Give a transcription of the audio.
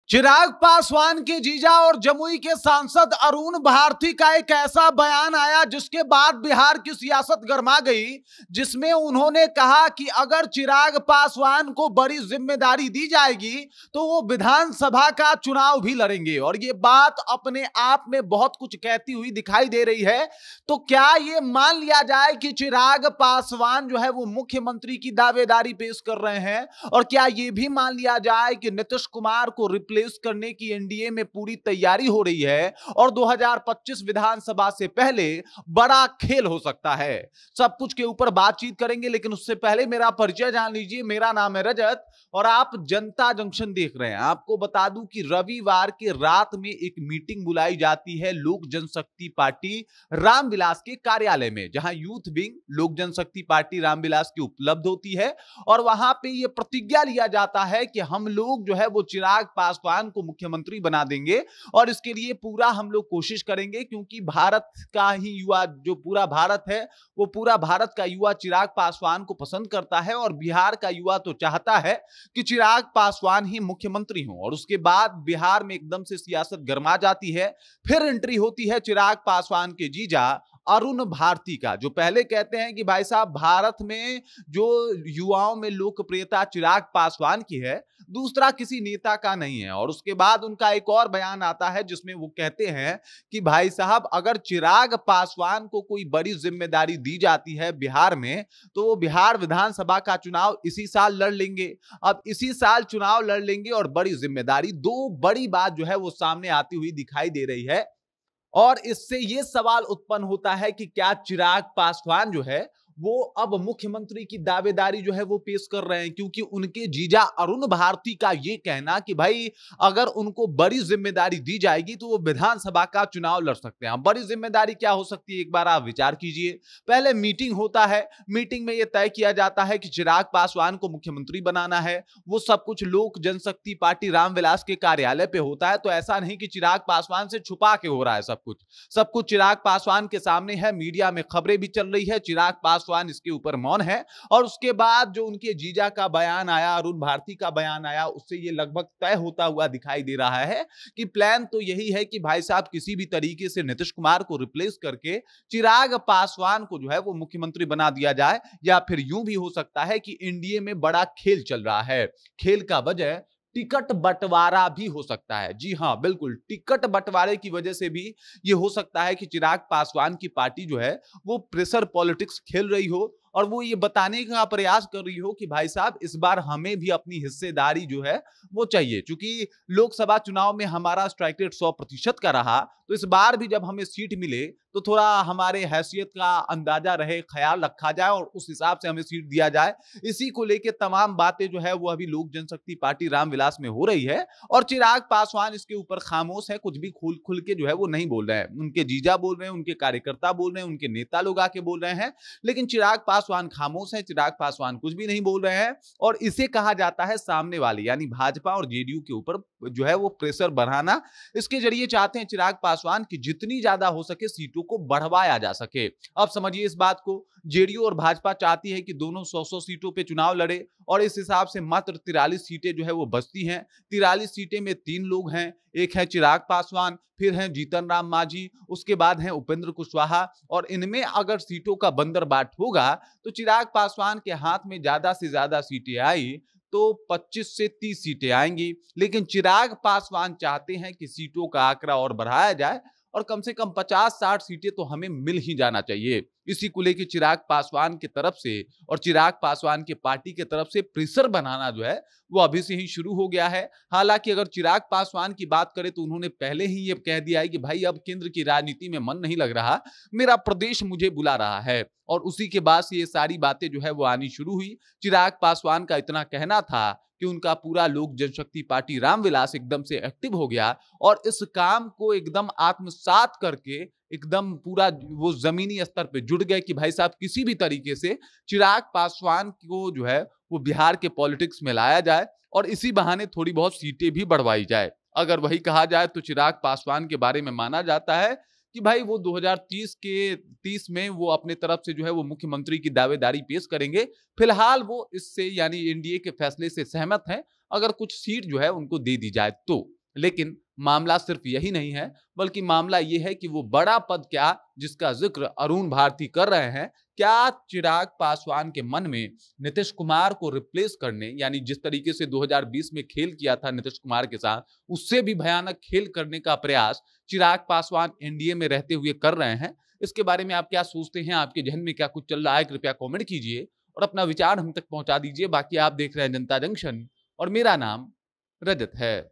चिराग पासवान के जीजा और जमुई के सांसद अरुण भारती का एक ऐसा बयान आया जिसके बाद बिहार की सियासत गर्मा गई, जिसमें उन्होंने कहा कि अगर चिराग पासवान को बड़ी जिम्मेदारी दी जाएगी तो वो विधानसभा का चुनाव भी लड़ेंगे। और ये बात अपने आप में बहुत कुछ कहती हुई दिखाई दे रही है। तो क्या ये मान लिया जाए कि चिराग पासवान जो है वो मुख्यमंत्री की दावेदारी पेश कर रहे हैं, और क्या ये भी मान लिया जाए कि नीतीश कुमार को रिप्लेस करने की एनडीए में पूरी तैयारी हो रही है और 2025 विधानसभा से पहले बड़ा खेल हो सकता है। सब कुछ के ऊपर बातचीत करेंगे, लेकिन उससे पहले मेरा परिचय जान लीजिए। मेरा नाम है रजत और आप जनता जंक्शन देख रहे हैं। आपको बता दूं कि रविवार के रात में एक मीटिंग बुलाई जाती है लोक जनशक्ति पार्टी रामविलास के कार्यालय में, जहां यूथ विंग लोक जनशक्ति पार्टी रामविलास की उपलब्ध होती है। और वहां पे यह प्रतिज्ञा लिया जाता है कि हम लोग जो है वो चिराग पासवान को मुख्यमंत्री बना देंगे और इसके लिए पूरा हम लोग कोशिश करेंगे, क्योंकि भारत का ही युवा, जो पूरा भारत है वो पूरा भारत का युवा चिराग पासवान को पसंद करता है और बिहार का युवा तो चाहता है कि चिराग पासवान ही मुख्यमंत्री हो। और उसके बाद बिहार में एकदम से सियासत गर्मा जाती है। फिर एंट्री होती है चिराग पासवान के जीजा अरुण भारती का, जो पहले कहते हैं कि भाई साहब भारत में जो युवाओं में लोकप्रियता चिराग पासवान की है दूसरा किसी नेता का नहीं है। और उसके बाद उनका एक और बयान आता है जिसमें वो कहते हैं कि भाई साहब अगर चिराग पासवान को कोई बड़ी जिम्मेदारी दी जाती है बिहार में तो वो बिहार विधानसभा का चुनाव इसी साल लड़ लेंगे। अब इसी साल चुनाव लड़ लेंगे और बड़ी जिम्मेदारी, दो बड़ी बात जो है वो सामने आती हुई दिखाई दे रही है। और इससे यह सवाल उत्पन्न होता है कि क्या चिराग पासवान जो है वो अब मुख्यमंत्री की दावेदारी जो है वो पेश कर रहे हैं, क्योंकि उनके जीजा अरुण भारती का ये कहना कि भाई अगर उनको बड़ी जिम्मेदारी दी जाएगी तो वो विधानसभा का चुनाव लड़ सकते हैं। बड़ी जिम्मेदारी क्या हो सकती है, एक बार आप विचार कीजिए। पहले मीटिंग होता है, मीटिंग में यह तय किया जाता है कि चिराग पासवान को मुख्यमंत्री बनाना है। वो सब कुछ लोक जनशक्ति पार्टी रामविलास के कार्यालय पे होता है। तो ऐसा नहीं कि चिराग पासवान से छुपा के हो रहा है, सब कुछ चिराग पासवान के सामने है। मीडिया में खबरें भी चल रही है, चिराग पासवान इसके ऊपर मौन है। और उसके बाद जो उनके जीजा का बयान आया, अरुण भारती का बयान आया, उससे ये लगभग तय होता हुआ दिखाई दे रहा है कि प्लान तो यही है कि भाई साहब किसी भी तरीके से नीतीश कुमार को रिप्लेस करके चिराग पासवान को जो है वो मुख्यमंत्री बना दिया जाए। या फिर यूं भी हो सकता है कि एनडीए में बड़ा खेल चल रहा है। खेल का वजह टिकट बंटवारा भी हो सकता है। जी हां, बिल्कुल, टिकट बंटवारे की वजह से भी यह हो सकता है कि चिराग पासवान की पार्टी जो है वो प्रेशर पॉलिटिक्स खेल रही हो और वो ये बताने का प्रयास कर रही हो कि भाई साहब इस बार हमें भी अपनी हिस्सेदारी जो है वो चाहिए। क्योंकि लोकसभा चुनाव में हमारा स्ट्राइक रेट 100% का रहा, तो इस बार भी जब हमें सीट मिले तो थोड़ा हमारे हैसियत का अंदाजा रहे, ख्याल रखा जाए और उस हिसाब से हमें सीट दिया जाए। इसी को लेकर तमाम बातें जो है वो अभी लोक जनशक्ति पार्टी रामविलास में हो रही है। और चिराग पासवान इसके ऊपर खामोश है, कुछ भी खुल के जो है वो नहीं बोल रहे हैं। उनके जीजा बोल रहे हैं, उनके कार्यकर्ता बोल रहे हैं, उनके नेता लोग आके बोल रहे हैं, लेकिन चिराग पासवान खामोश है। चिराग पासवान कुछ भी नहीं बोल रहे हैं। और इसे कहा जाता है सामने वाले यानी भाजपा और जेडीयू के ऊपर जो है वो प्रेशर बढ़ाना। इसके जरिए चाहते हैं चिराग पासवान की जितनी ज्यादा हो सके सीटों को बढ़वाया जा सके। अब समझिए इस बात को, जेडीयू और भाजपा चाहती है कि दोनों 100-100 सीटों पे चुनाव लड़े और इस हिसाब से मात्र 43 सीटें जो है वो बचती हैं। 43 सीटें में 3 लोग हैं, एक है चिराग पासवान, फिर हैं जीतन राम मांझी, उसके बाद हैं उपेंद्र कुशवाहा। और इनमें अगर सीटों का बंदरबाट होगा तो चिराग पासवान के हाथ में ज्यादा से ज्यादा सीटें आई तो 25 से 30 सीटें आएंगी। लेकिन चिराग पासवान चाहते हैं कि सीटों का आंकड़ा और बढ़ाया जाए और कम से कम 50-60 सीटें तो हमें मिल ही जाना चाहिए। इसी को लेकर चिराग पासवान की तरफ से और चिराग पासवान की पार्टी की तरफ से प्रेशर बनाना जो है वो अभी से ही शुरू हो गया है। हालांकि अगर चिराग पासवान की बात करें तो उन्होंने पहले ही ये कह दिया है कि भाई अब केंद्र की राजनीति में मन नहीं लग रहा, मेरा प्रदेश मुझे बुला रहा है। और उसी के बाद से ये सारी बातें जो है वो आनी शुरू हुई। चिराग पासवान का इतना कहना था कि उनका पूरा लोक जनशक्ति पार्टी रामविलास एकदम से एक्टिव हो गया और इस काम को एकदम आत्मसात करके एकदम पूरा वो जमीनी स्तर पे जुड़ गए कि भाई साहब किसी भी तरीके से चिराग पासवान को जो है वो बिहार के पॉलिटिक्स में लाया जाए और इसी बहाने थोड़ी बहुत सीटें भी बढ़वाई जाए। अगर वही कहा जाए तो चिराग पासवान के बारे में माना जाता है कि भाई वो 2030 में वो अपने तरफ से जो है वो मुख्यमंत्री की दावेदारी पेश करेंगे। फिलहाल वो इससे यानी एनडीए के फैसले से सहमत हैं, अगर कुछ सीट जो है उनको दे दी जाए तो। लेकिन मामला सिर्फ यही नहीं है, बल्कि मामला यह है कि वो बड़ा पद क्या जिसका जिक्र अरुण भारती कर रहे हैं, क्या चिराग पासवान के मन में नीतीश कुमार को रिप्लेस करने, यानी जिस तरीके से 2020 में खेल किया था नीतीश कुमार के साथ, उससे भी भयानक खेल करने का प्रयास चिराग पासवान एनडीए में रहते हुए कर रहे हैं? इसके बारे में आप क्या सोचते हैं? आपके जहन में क्या कुछ चल रहा है? कृपया कमेंट कीजिए और अपना विचार हम तक पहुंचा दीजिए। बाकी आप देख रहे हैं जनता जंक्शन और मेरा नाम रजत है।